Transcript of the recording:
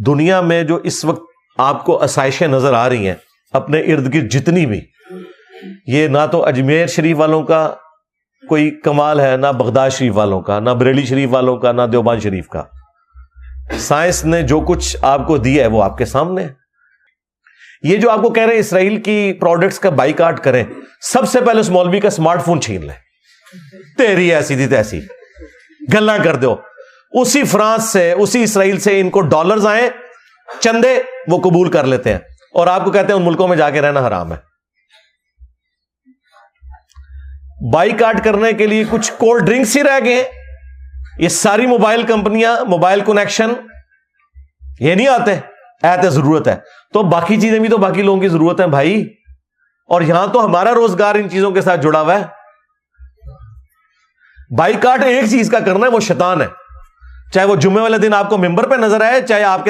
دنیا میں جو اس وقت آپ کو آسائشیں نظر آ رہی ہیں اپنے ارد گرد جتنی بھی، یہ نہ تو اجمیر شریف والوں کا کوئی کمال ہے، نہ بغداد شریف والوں کا، نہ بریلی شریف والوں کا، نہ دیوبند شریف کا. سائنس نے جو کچھ آپ کو دیا ہے وہ آپ کے سامنے ہے. یہ جو آپ کو کہہ رہے ہیں اسرائیل کی پروڈکٹس کا بائیکاٹ کریں، سب سے پہلے اس مولوی کا اسمارٹ فون چھین لیں، تیری ایسی تھی تیسی گلاں کر دو. اسی فرانس سے، اسی اسرائیل سے ان کو ڈالرز آئیں، چندے وہ قبول کر لیتے ہیں، اور آپ کو کہتے ہیں ان ملکوں میں جا کے رہنا حرام ہے. بائیکاٹ کرنے کے لیے کچھ کولڈ ڈرنکس ہی رہ گئے ہیں. یہ ساری موبائل کمپنیاں، موبائل کنیکشن یہ نہیں آتے، ایت ضرورت ہے تو باقی چیزیں بھی تو باقی لوگوں کی ضرورت ہے بھائی. اور یہاں تو ہمارا روزگار ان چیزوں کے ساتھ جڑا ہوا ہے. بائیکاٹ ایک چیز کا کرنا ہے، وہ شیطان ہے. چاہے وہ جمعے والے دن آپ کو ممبر پہ نظر آئے، چاہے آپ کے